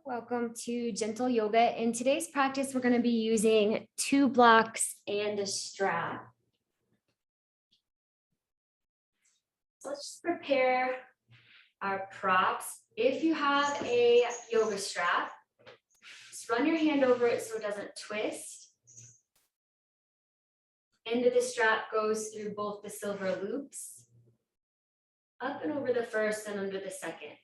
Welcome to Gentle Yoga. In today's practice, we're going to be using 2 blocks and a strap. So let's just prepare our props. If you have a yoga strap, just run your hand over it so it doesn't twist. End of the strap goes through both the silver loops, up and over the first and under the second.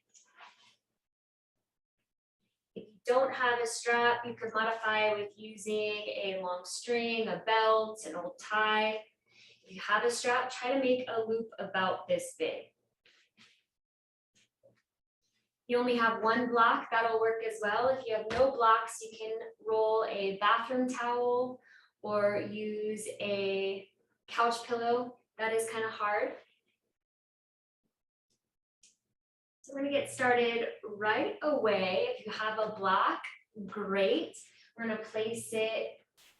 If you don't have a strap, you could modify with using a long string, a belt, an old tie. If you have a strap, try to make a loop about this big. You only have 1 block, that'll work as well. If you have no blocks, you can roll a bathroom towel or use a couch pillow. That is kind of hard. So we're going to get started right away. If you have a block, great. We're going to place it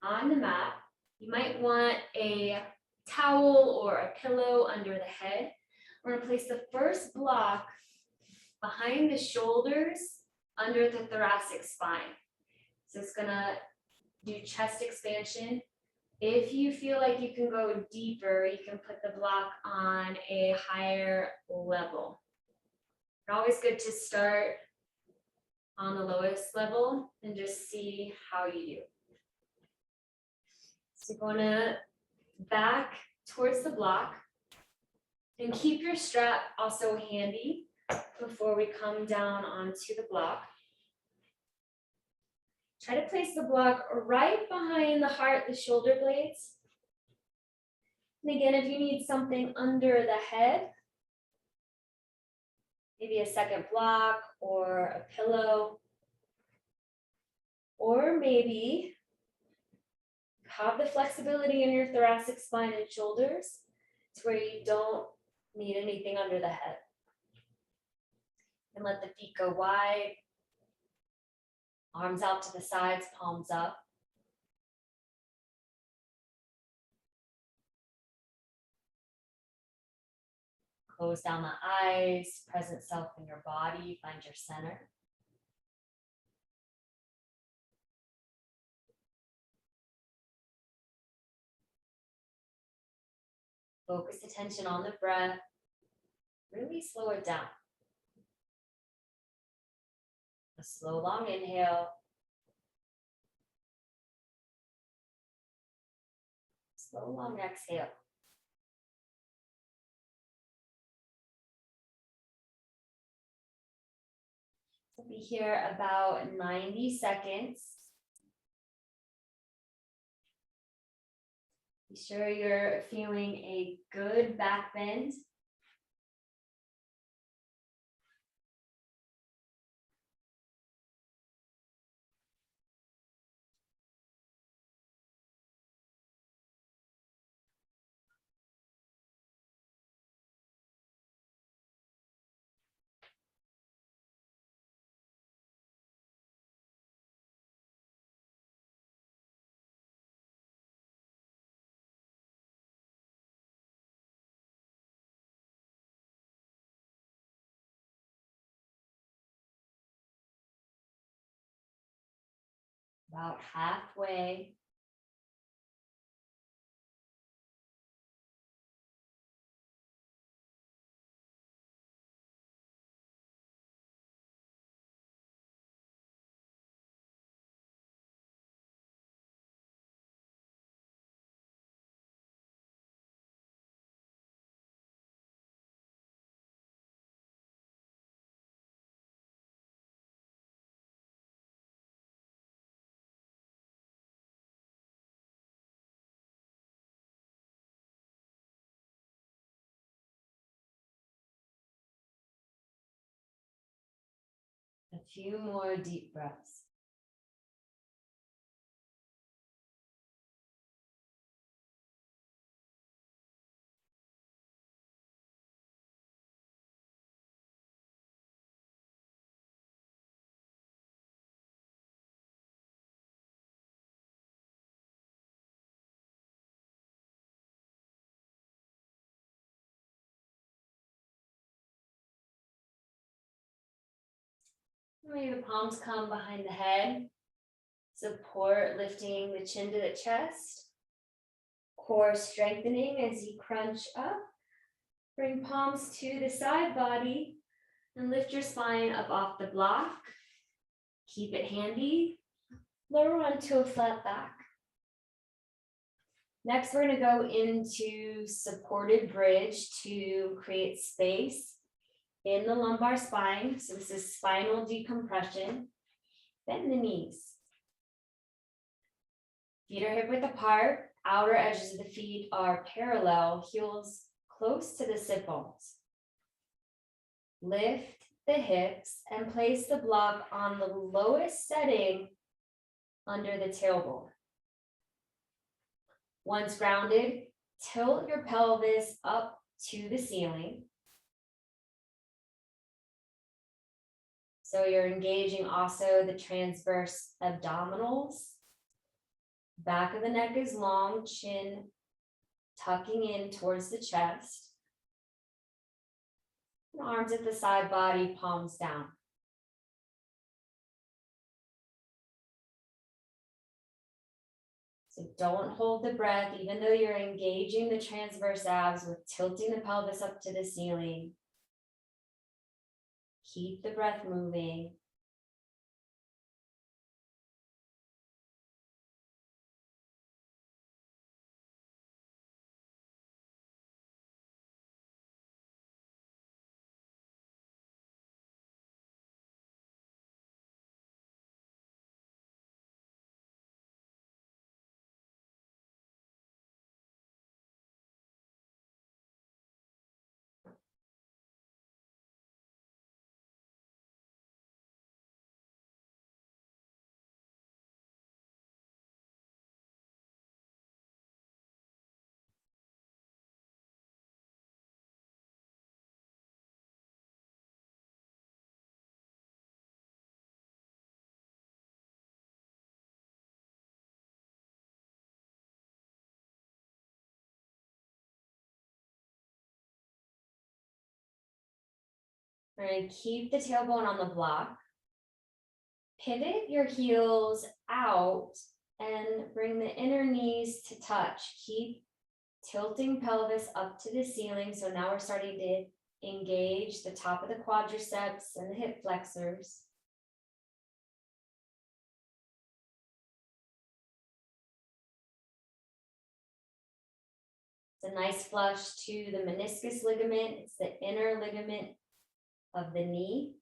on the mat. You might want a towel or a pillow under the head. We're going to place the first block behind the shoulders, under the thoracic spine. So it's going to do chest expansion. If you feel like you can go deeper, you can put the block on a higher level. It's always good to start on the lowest level and just see how you do. So you're going to back towards the block and keep your strap also handy before we come down onto the block. Try to place the block right behind the heart, the shoulder blades. And again, if you need something under the head, maybe a second block or a pillow, or maybe have the flexibility in your thoracic spine and shoulders to where you don't need anything under the head. And let the feet go wide, arms out to the sides, palms up. Close down the eyes, present self in your body, find your center. Focus attention on the breath. Really slow it down. A slow, long inhale. Slow, long exhale. We'll be here about 90 seconds. Be sure you're feeling a good back bend. About halfway. A few more deep breaths. Maybe the palms come behind the head. Support lifting the chin to the chest. Core strengthening as you crunch up. Bring palms to the side body and lift your spine up off the block. Keep it handy. Lower onto a flat back. Next, we're going to go into supported bridge to create space in the lumbar spine. So this is spinal decompression. Bend the knees. Feet are hip width apart. Outer edges of the feet are parallel. Heels close to the sit bones. Lift the hips and place the block on the lowest setting under the tailbone. Once grounded, tilt your pelvis up to the ceiling. So you're engaging also the transverse abdominals. Back of the neck is long, chin tucking in towards the chest. And arms at the side body, palms down. So don't hold the breath, even though you're engaging the transverse abs with tilting the pelvis up to the ceiling. Keep the breath moving. We're going to keep the tailbone on the block. Pivot your heels out and bring the inner knees to touch. Keep tilting pelvis up to the ceiling. So now we're starting to engage the top of the quadriceps and the hip flexors. It's a nice flush to the meniscus ligament. It's the inner ligament of the knee.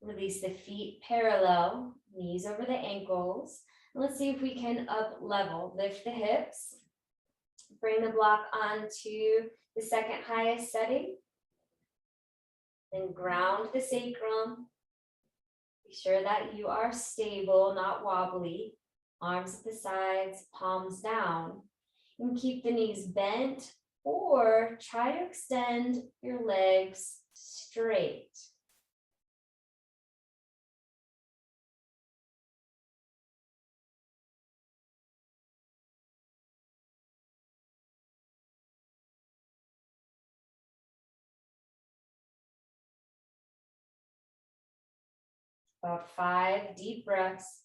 Release the feet parallel, knees over the ankles. Let's see if we can up level. Lift the hips. Bring the block onto the second highest setting. Then ground the sacrum. Be sure that you are stable, not wobbly. Arms at the sides, palms down. And keep the knees bent or try to extend your legs straight. About 5 deep breaths.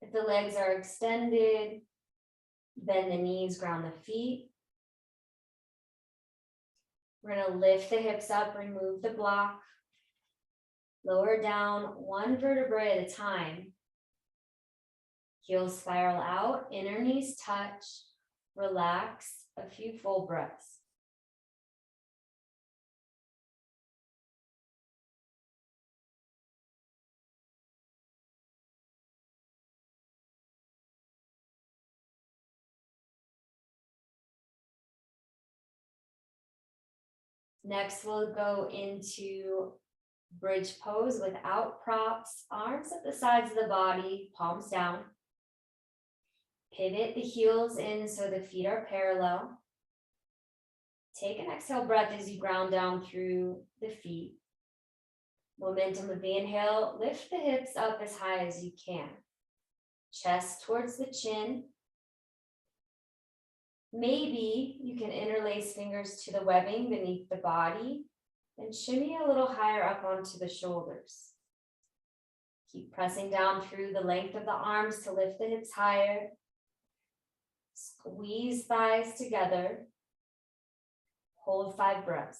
If the legs are extended, bend the knees, ground the feet. We're going to lift the hips up, remove the block, lower down one vertebrae at a time. Heels spiral out, inner knees touch. Relax a few full breaths. Next, we'll go into bridge pose without props, arms at the sides of the body, palms down. Pivot the heels in so the feet are parallel. Take an exhale breath as you ground down through the feet. Momentum of the inhale, lift the hips up as high as you can. Chest towards the chin. Maybe you can interlace fingers to the webbing beneath the body and shimmy a little higher up onto the shoulders. Keep pressing down through the length of the arms to lift the hips higher. Squeeze thighs together. Hold 5 breaths.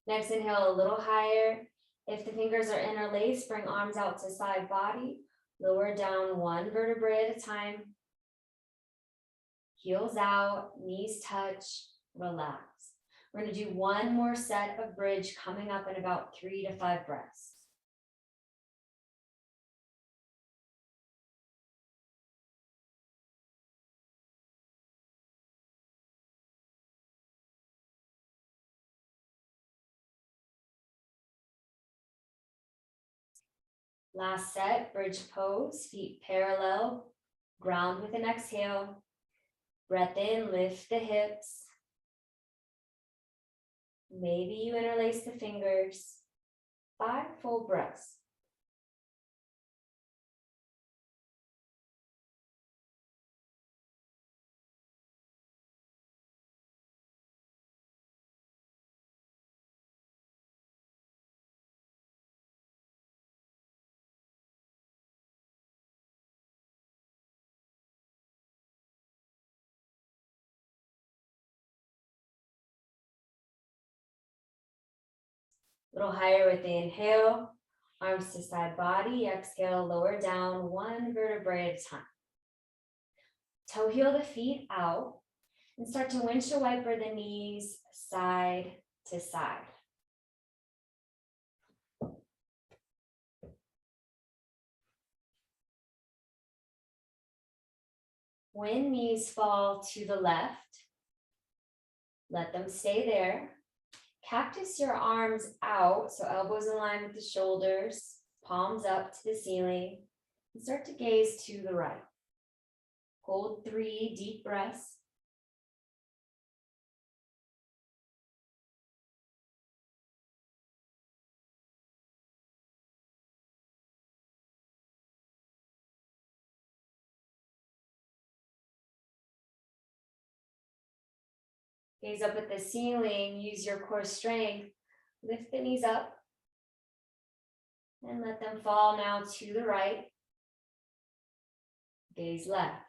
Next, inhale a little higher. If the fingers are interlaced, bring arms out to side body. Lower down 1 vertebrae at a time. Heels out, knees touch, relax. We're going to do 1 more set of bridge coming up in about 3 to 5 breaths. Last set, bridge pose, feet parallel, ground with an exhale. Breath in, lift the hips. Maybe you interlace the fingers. 5 full breaths. A little higher with the inhale, arms to side body, exhale, lower down 1 vertebrae at a time. Toe heel the feet out and start to windshield wiper the knees side to side. When knees fall to the left, let them stay there. Cactus your arms out, so elbows in line with the shoulders, palms up to the ceiling, and start to gaze to the right. Hold 3 deep breaths. Gaze up at the ceiling, use your core strength, lift the knees up, and let them fall now to the right. Gaze left.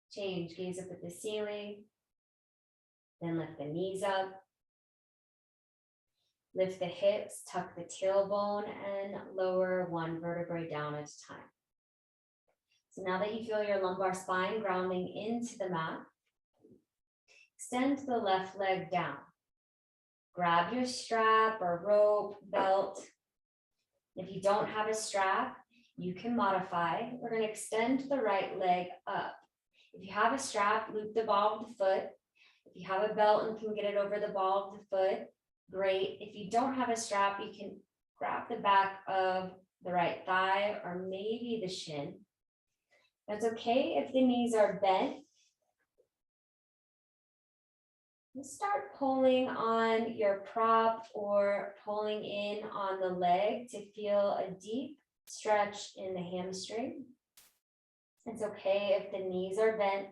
Change, gaze up at the ceiling, then lift the knees up. Lift the hips, tuck the tailbone, and lower 1 vertebrae down at a time. So now that you feel your lumbar spine grounding into the mat, extend the left leg down. Grab your strap or rope, belt. If you don't have a strap, you can modify. We're going to extend the right leg up. If you have a strap, loop the ball of the foot. If you have a belt and can get it over the ball of the foot, great. If you don't have a strap, you can grab the back of the right thigh or maybe the shin. That's okay if the knees are bent. And start pulling on your prop or pulling in on the leg to feel a deep stretch in the hamstring. It's okay if the knees are bent.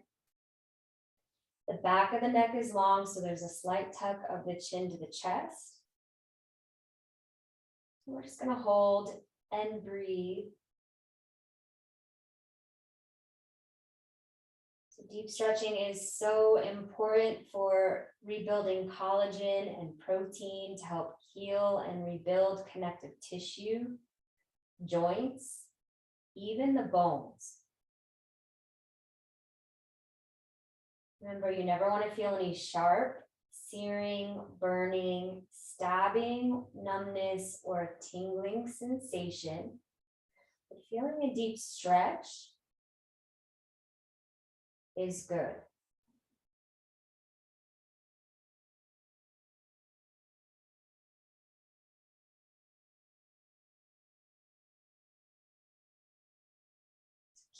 The back of the neck is long, so there's a slight tuck of the chin to the chest. We're just going to hold and breathe. So deep stretching is so important for rebuilding collagen and protein to help heal and rebuild connective tissue, joints, even the bones. Remember, you never want to feel any sharp, searing, burning, stabbing, numbness, or tingling sensation. But feeling a deep stretch is good.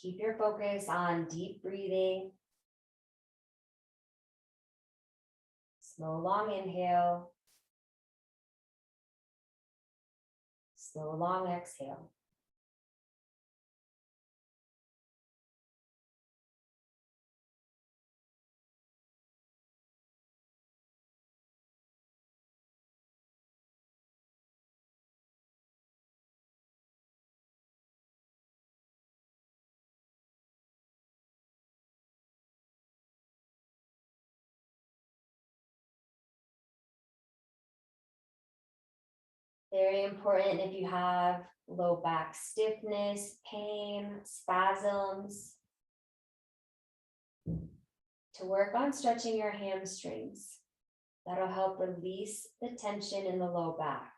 Keep your focus on deep breathing. Slow, long inhale. Slow, long exhale. Very important if you have low back stiffness, pain, spasms, to work on stretching your hamstrings. That'll help release the tension in the low back.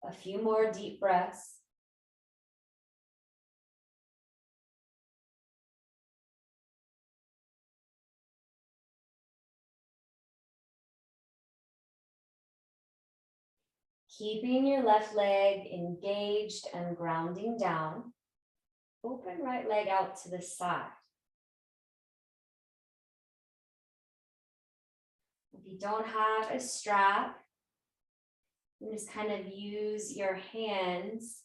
A few more deep breaths. Keeping your left leg engaged and grounding down. Open right leg out to the side. If you don't have a strap, you just kind of use your hands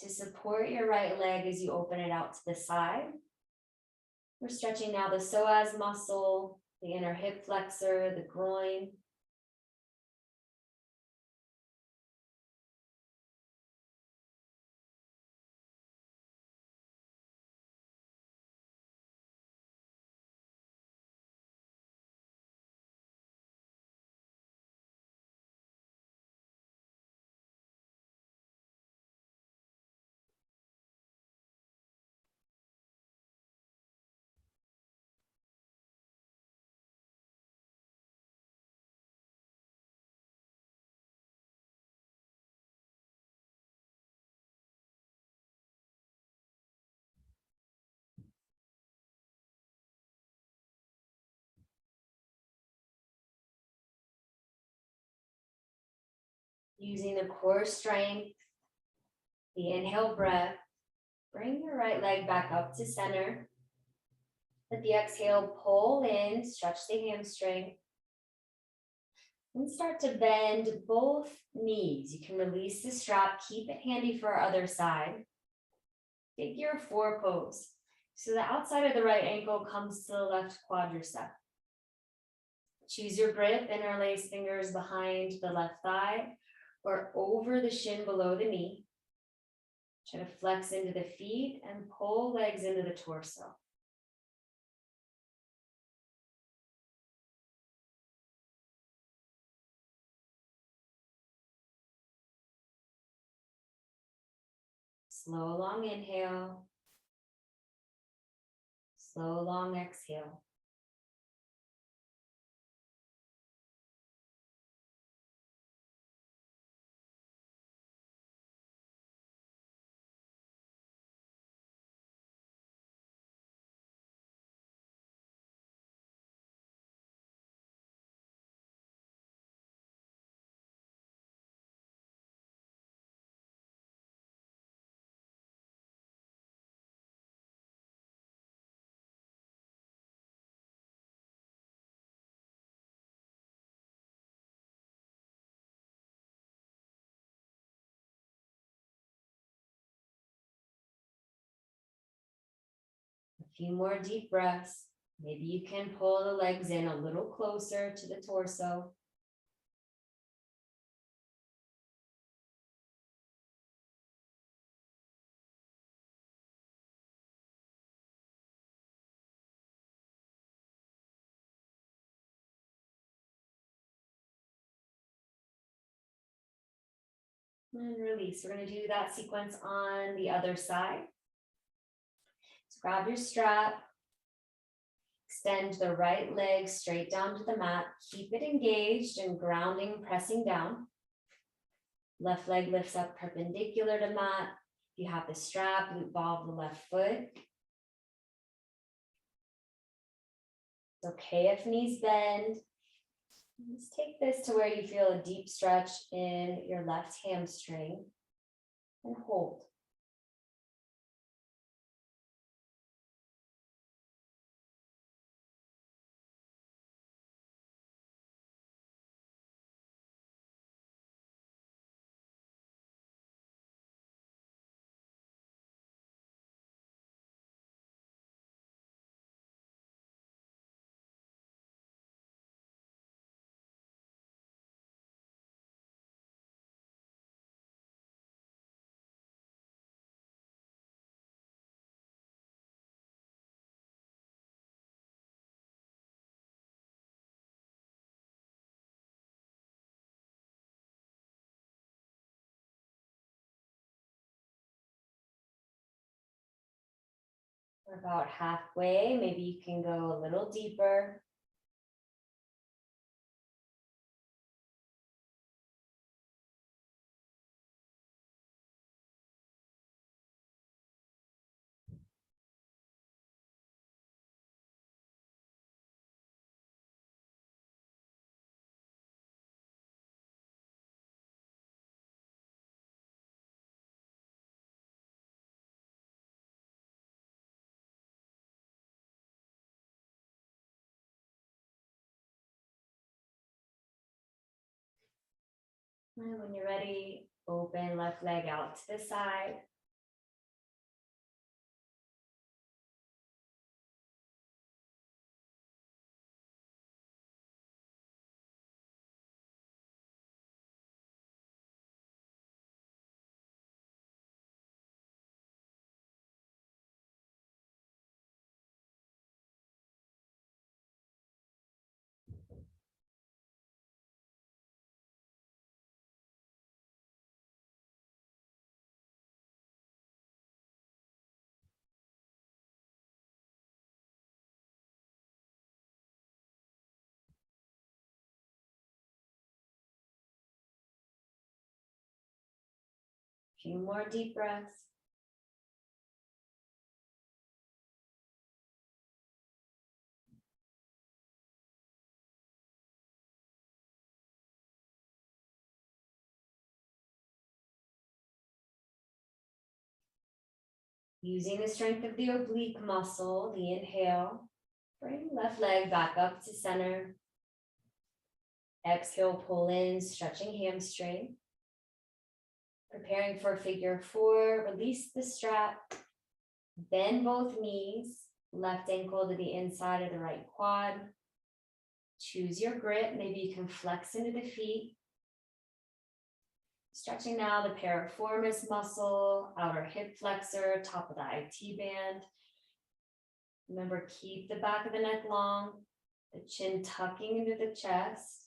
to support your right leg as you open it out to the side. We're stretching now the psoas muscle, the inner hip flexor, the groin. Using the core strength, the inhale breath, bring your right leg back up to center. With the exhale, pull in, stretch the hamstring. And start to bend both knees. You can release the strap, keep it handy for our other side. Figure 4 pose. So the outside of the right ankle comes to the left quadricep. Choose your grip, interlace fingers behind the left thigh or over the shin below the knee. Try to flex into the feet and pull legs into the torso. Slow, long inhale. Slow, long exhale. few more deep breaths. Maybe you can pull the legs in a little closer to the torso. And release. We're going to do that sequence on the other side. So grab your strap. Extend the right leg straight down to the mat. Keep it engaged and grounding, pressing down. Left leg lifts up perpendicular to mat. If you have the strap, loop ball the left foot. It's okay if knees bend. Let's take this to where you feel a deep stretch in your left hamstring and hold. We're about halfway. Maybe you can go a little deeper. And when you're ready, open left leg out to the side. A few more deep breaths. Using the strength of the oblique muscle, the inhale, bring left leg back up to center. Exhale, pull in, stretching hamstring. Preparing for figure 4, release the strap. Bend both knees, left ankle to the inside of the right quad. Choose your grip. Maybe you can flex into the feet. Stretching now the piriformis muscle, outer hip flexor, top of the IT band. Remember, keep the back of the neck long, the chin tucking into the chest,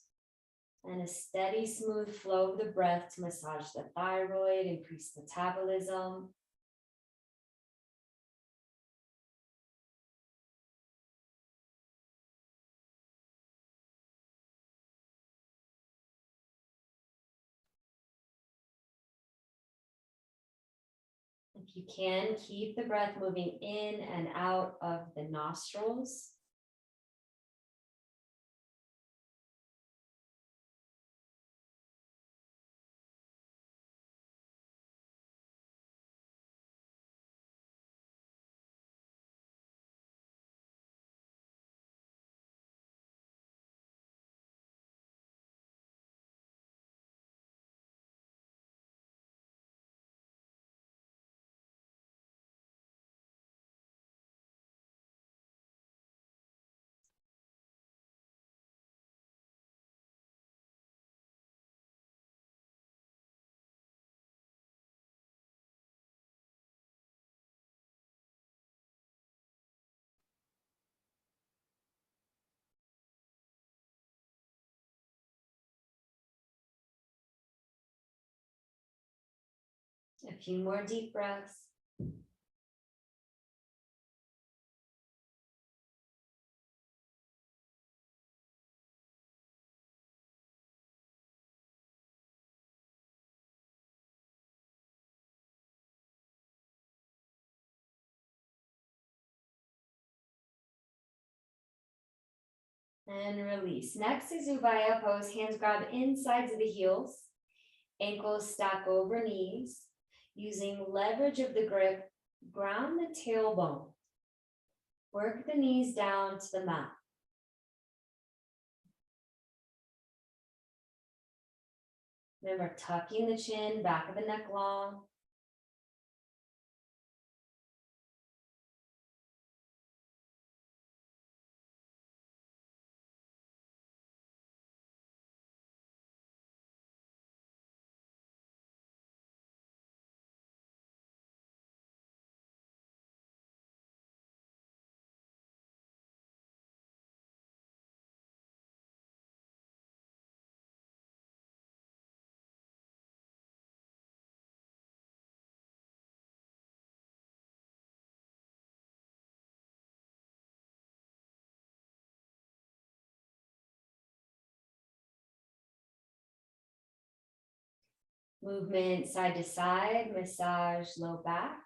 and a steady, smooth flow of the breath to massage the thyroid, increase metabolism. If you can, keep the breath moving in and out of the nostrils. A few more deep breaths. And release. Next is Ubaya pose. Hands grab insides of the heels. Ankles stack over knees. Using leverage of the grip, ground the tailbone. Work the knees down to the mat. Remember, tucking the chin, back of the neck long. Movement side to side, massage low back.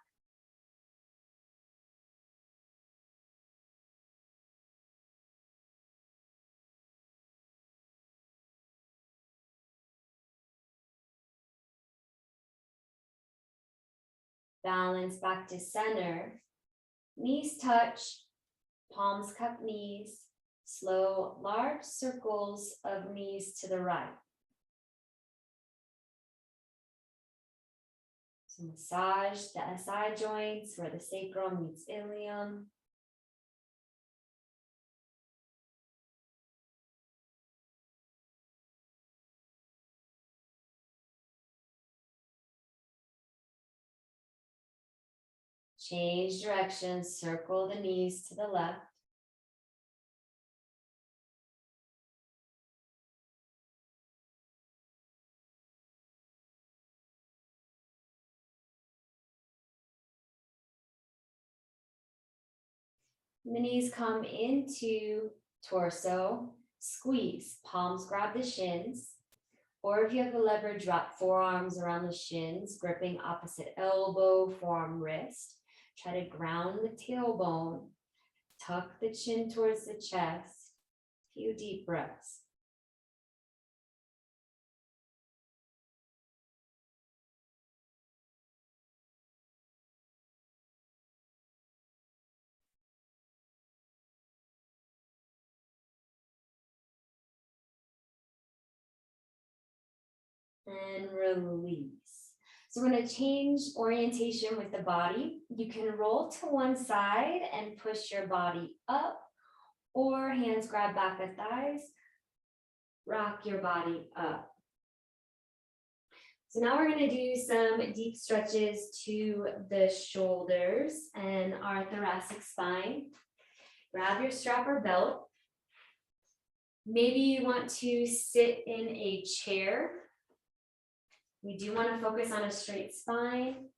Balance back to center. Knees touch, palms cup knees. Slow, large circles of knees to the right. So massage the SI joints where the sacrum meets ilium. Change direction, circle the knees to the left. The knees come into torso, squeeze, palms grab the shins, or if you have the leverage, wrap forearms around the shins, gripping opposite elbow, forearm, wrist. Try to ground the tailbone, tuck the chin towards the chest. Few deep breaths. And release. So we're going to change orientation with the body. You can roll to one side and push your body up, or hands grab back the thighs, rock your body up. So now we're going to do some deep stretches to the shoulders and our thoracic spine. Grab your strap or belt. Maybe you want to sit in a chair. We do want to focus on a straight spine.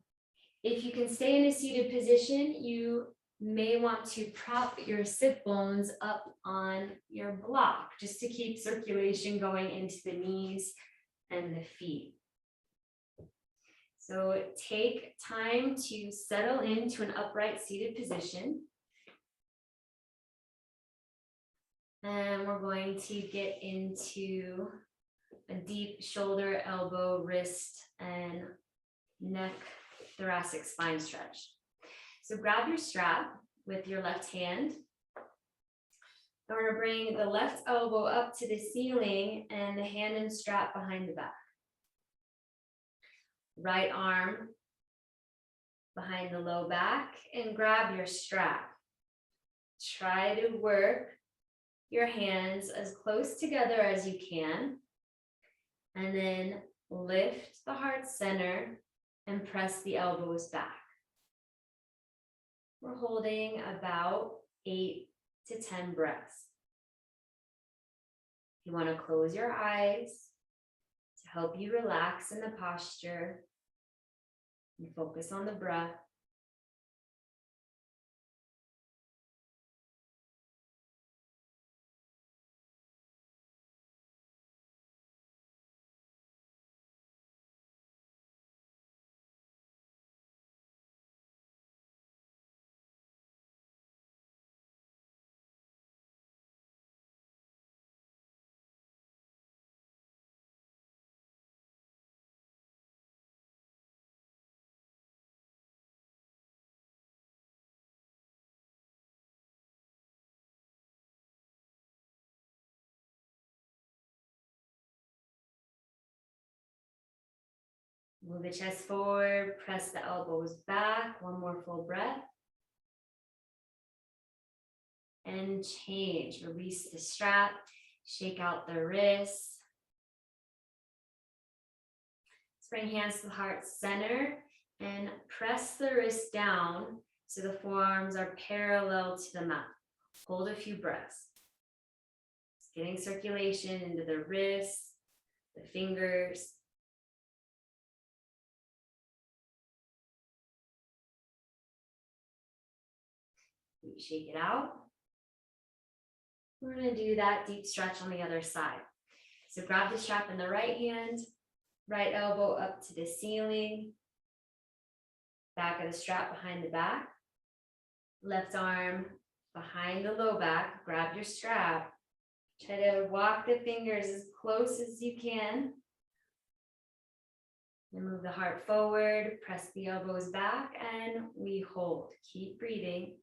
If you can stay in a seated position, you may want to prop your sit bones up on your block just to keep circulation going into the knees and the feet. So take time to settle into an upright seated position. And we're going to get into a deep shoulder, elbow, wrist, and neck, thoracic spine stretch. So grab your strap with your left hand. I'm going to bring the left elbow up to the ceiling and the hand and strap behind the back. Right arm behind the low back and grab your strap. Try to work your hands as close together as you can. And then lift the heart center and press the elbows back. We're holding about 8 to 10 breaths. You want to close your eyes to help you relax in the posture. And focus on the breath. Move the chest forward, press the elbows back. One more full breath. And change. Release the strap, shake out the wrists. Bring hands to the heart center and press the wrist down so the forearms are parallel to the mat. Hold a few breaths. Just getting circulation into the wrists, the fingers. Shake it out. We're going to do that deep stretch on the other side. So grab the strap in the right hand, right elbow up to the ceiling, back of the strap behind the back, left arm behind the low back, grab your strap, try to walk the fingers as close as you can. And move the heart forward, press the elbows back, and we hold. Keep breathing.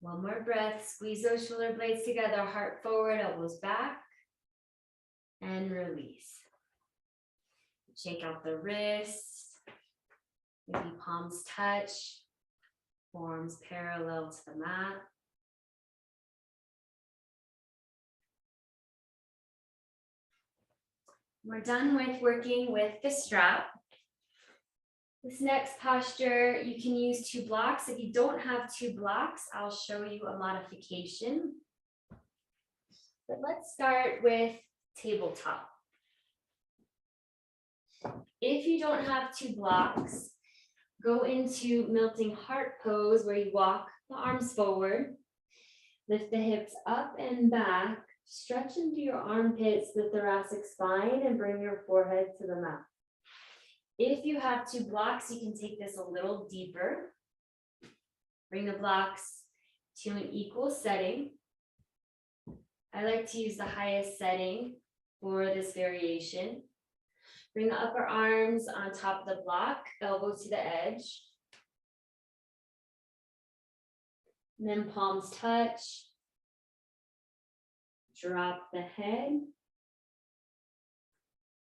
One more breath, squeeze those shoulder blades together, heart forward, elbows back, and release. Shake out the wrists, maybe palms touch, forearms parallel to the mat. We're done with working with the strap. This next posture, you can use 2 blocks. If you don't have 2 blocks, I'll show you a modification. But let's start with tabletop. If you don't have 2 blocks, go into melting heart pose where you walk the arms forward, lift the hips up and back, stretch into your armpits, the thoracic spine, and bring your forehead to the mat. If you have 2 blocks, you can take this a little deeper. Bring the blocks to an equal setting. I like to use the highest setting for this variation. Bring the upper arms on top of the block, elbows to the edge. And then palms touch. Drop the head.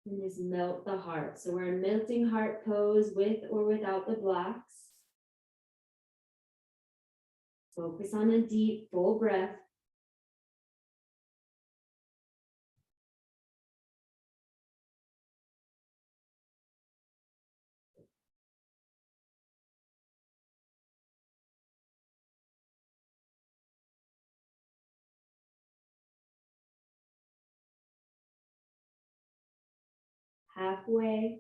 And just melt the heart. So we're in melting heart pose with or without the blocks. Focus on a deep, full breath. Halfway.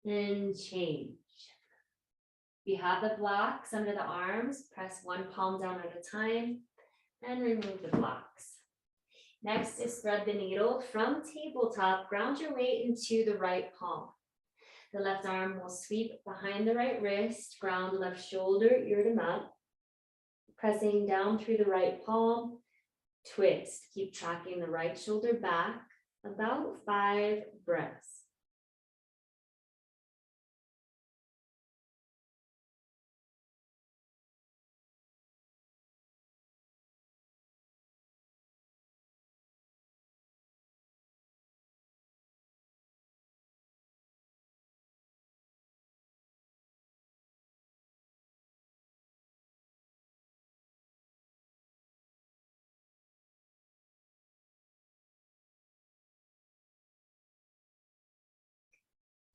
And change. If you have the blocks under the arms, press one palm down at a time and remove the blocks. Next is thread the needle from tabletop, ground your weight into the right palm. The left arm will sweep behind the right wrist, ground left shoulder, ear to mat. Pressing down through the right palm, twist. Keep tracking the right shoulder back, about 5 breaths.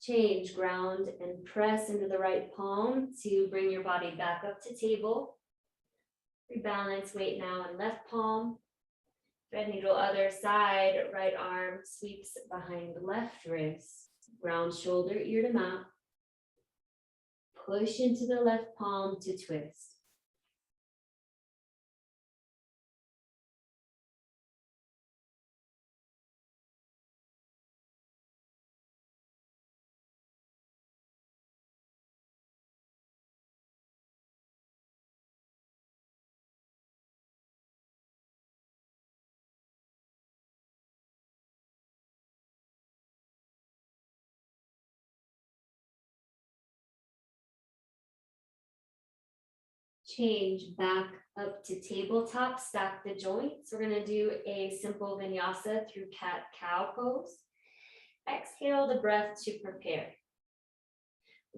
Change, ground and press into the right palm to bring your body back up to table. Rebalance weight now in left palm. Thread needle other side, right arm sweeps behind the left wrist. Ground shoulder, ear to mat. Push into the left palm to twist. Change back up to tabletop, stack the joints. We're gonna do a simple vinyasa through cat-cow pose. Exhale the breath to prepare.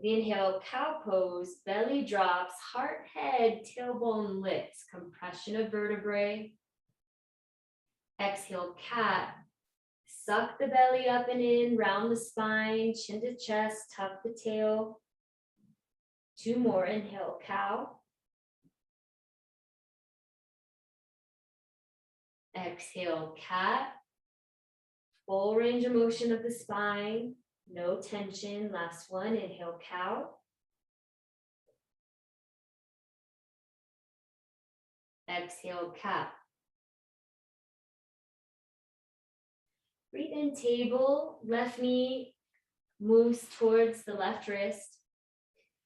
The inhale, cow pose, belly drops, heart, head, tailbone lifts, compression of vertebrae. Exhale, cat. Suck the belly up and in, round the spine, chin to chest, tuck the tail. 2 more, inhale, cow. Exhale, cat. Full range of motion of the spine, no tension. Last one, inhale, cow. Exhale, cat. Breathe in, table. Left knee moves towards the left wrist.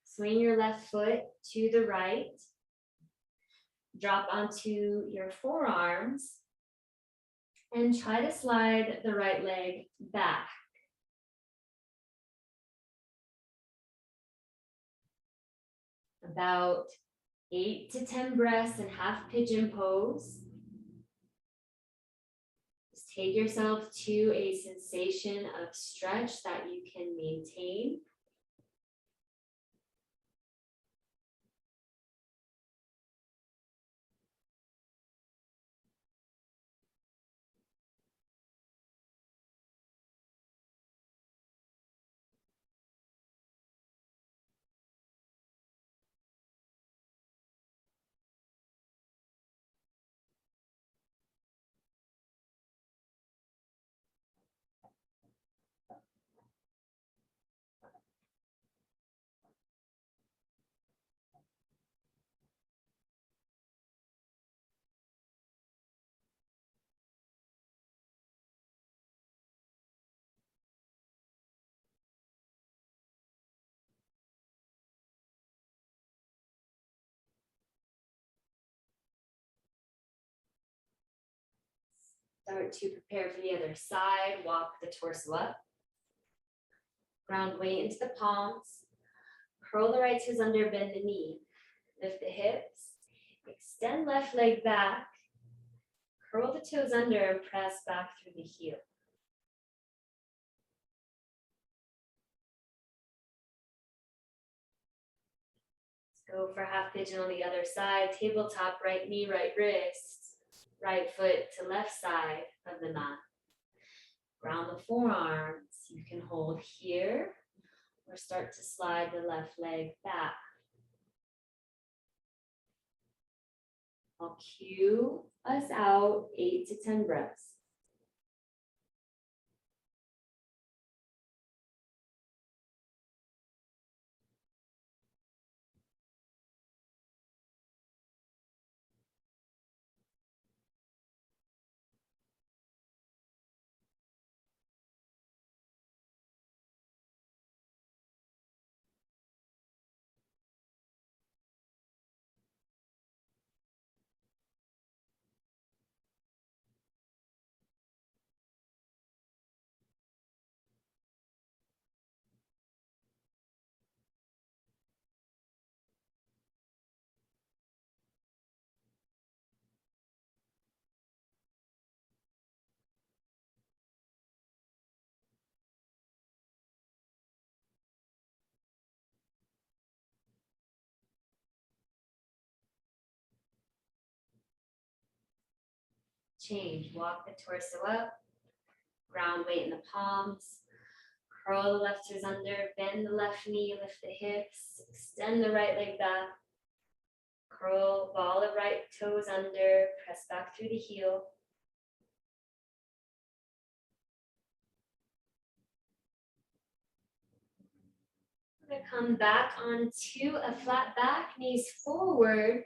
Swing your left foot to the right. Drop onto your forearms and try to slide the right leg back. About 8 to 10 breaths in half pigeon pose. Just take yourself to a sensation of stretch that you can maintain. Start to prepare for the other side. Walk the torso up. Ground weight into the palms. Curl the right toes under, bend the knee. Lift the hips. Extend left leg back. Curl the toes under and press back through the heel. Let's go for half pigeon on the other side. Tabletop, right knee, right wrist. Right foot to left side of the mat. Ground the forearms. You can hold here or start to slide the left leg back. I'll cue us out 8 to 10 breaths. Change, walk the torso up, ground weight in the palms, curl the left toes under, bend the left knee, lift the hips, extend the right leg back, curl, ball the right toes under, press back through the heel. We're gonna come back onto a flat back, knees forward.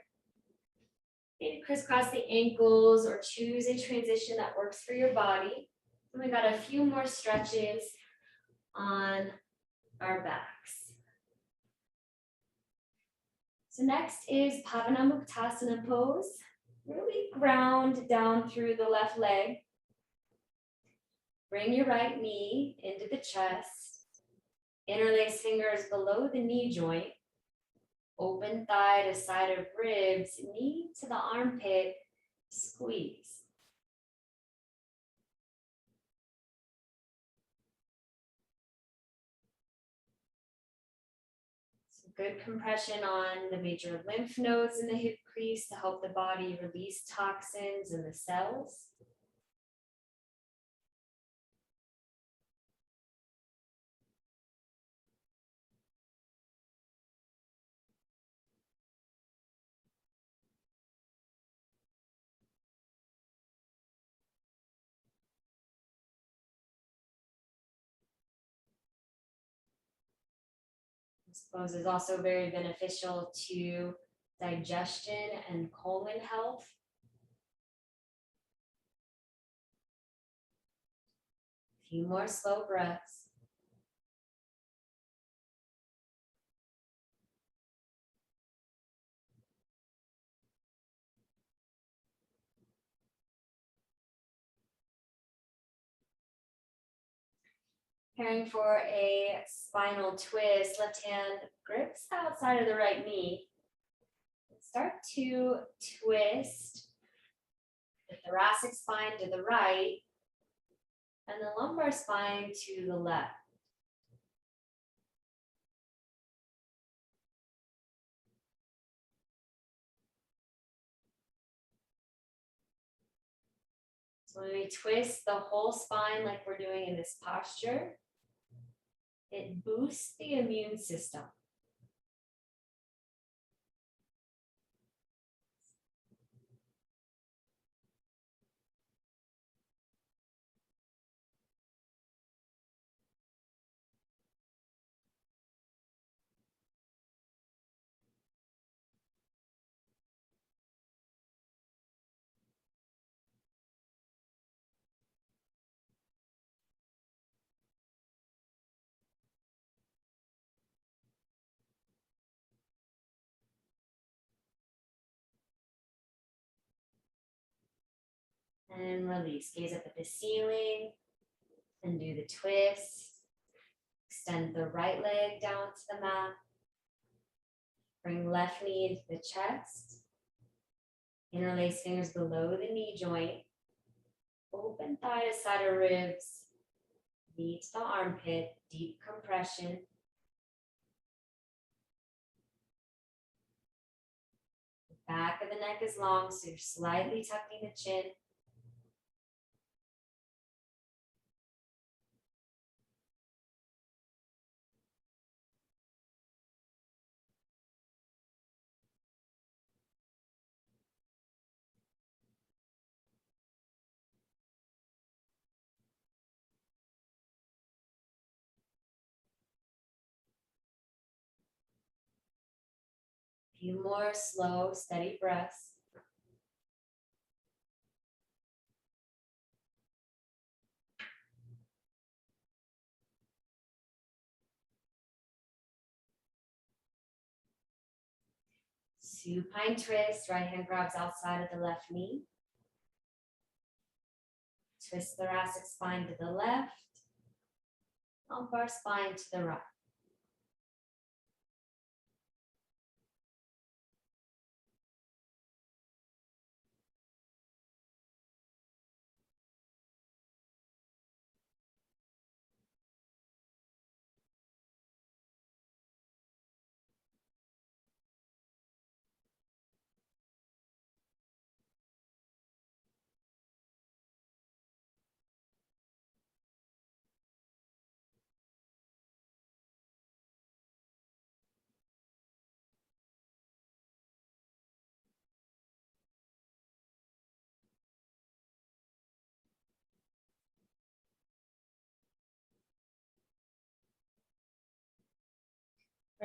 Maybe crisscross the ankles or choose a transition that works for your body. And we got a few more stretches on our backs. So next is Pavanamuktasana pose. Really ground down through the left leg. Bring your right knee into the chest. Interlace fingers below the knee joint. Open thigh to side of ribs, knee to the armpit, squeeze. So good compression on the major lymph nodes in the hip crease to help the body release toxins in the cells. This pose is also very beneficial to digestion and colon health. A few more slow breaths. Preparing for a spinal twist, left hand grips outside of the right knee. Start to twist the thoracic spine to the right and the lumbar spine to the left. So when we twist the whole spine like we're doing in this posture, it boosts the immune system. And release. Gaze up at the ceiling and do the twist. Extend the right leg down to the mat. Bring left knee into the chest. Interlace fingers below the knee joint. Open thigh to side of ribs. Knee to the armpit. Deep compression. The back of the neck is long, so you're slightly tucking the chin. A few more slow, steady breaths. Supine twist, right hand grabs outside of the left knee. Twist thoracic spine to the left, lumbar spine to the right.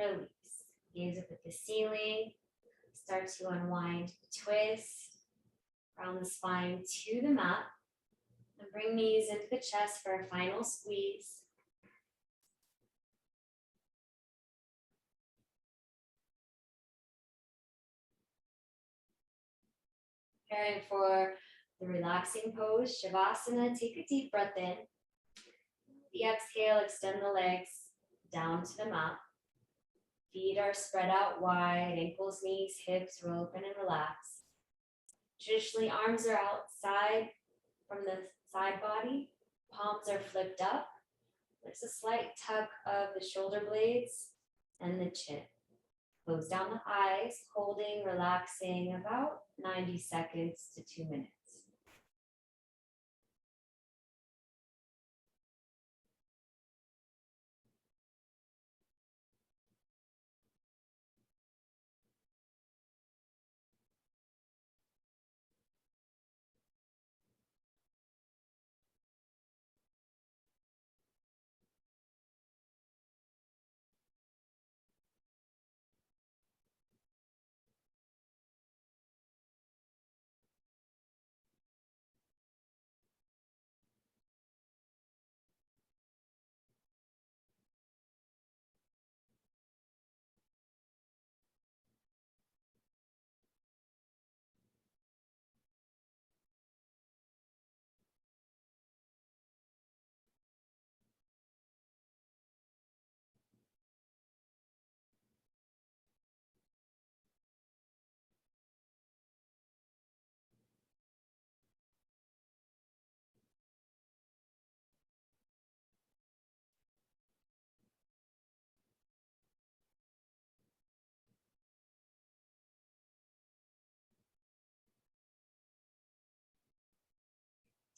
release. Gaze up at the ceiling. Start to unwind, twist, round the spine to the mat. And bring knees into the chest for a final squeeze. Preparing for the relaxing pose, Shavasana. Take a deep breath in. The exhale, extend the legs down to the mat. Feet are spread out wide, ankles, knees, hips roll open and relax. Traditionally, arms are outside from the side body. Palms are flipped up. There's a slight tug of the shoulder blades and the chin. Close down the eyes, holding, relaxing about 90 seconds to 2 minutes.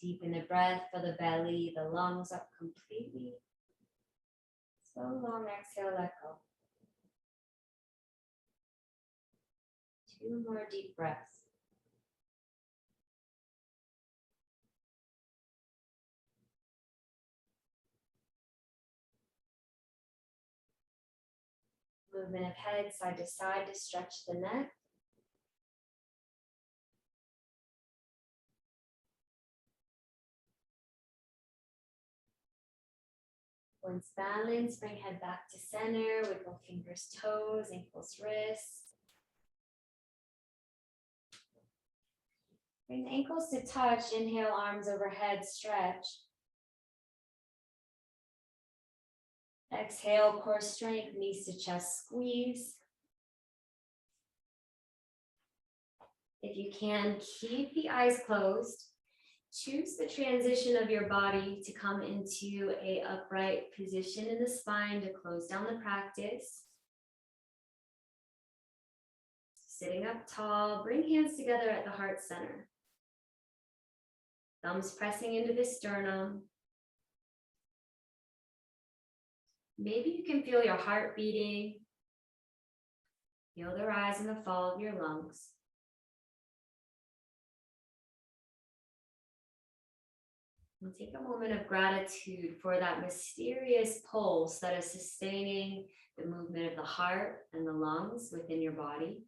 Deepen the breath, fill the belly, the lungs up completely. Slow, long exhale, let go. 2 more deep breaths. Movement of head side to side to stretch the neck. Once balanced, bring head back to center, wiggle fingers, toes, ankles, wrists. Bring the ankles to touch, inhale, arms overhead, stretch. Exhale, core strength, knees to chest, squeeze. If you can, keep the eyes closed. Choose the transition of your body to come into an upright position in the spine to close down the practice. Sitting up tall, bring hands together at the heart center. Thumbs pressing into the sternum. Maybe you can feel your heart beating. Feel the rise and the fall of your lungs. And take a moment of gratitude for that mysterious pulse that is sustaining the movement of the heart and the lungs within your body.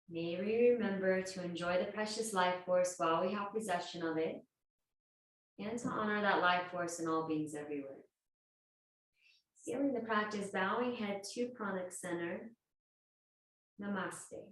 May we remember to enjoy the precious life force while we have possession of it, and to honor that life force in all beings everywhere. Sealing the practice, bowing head to pranic center. Namaste.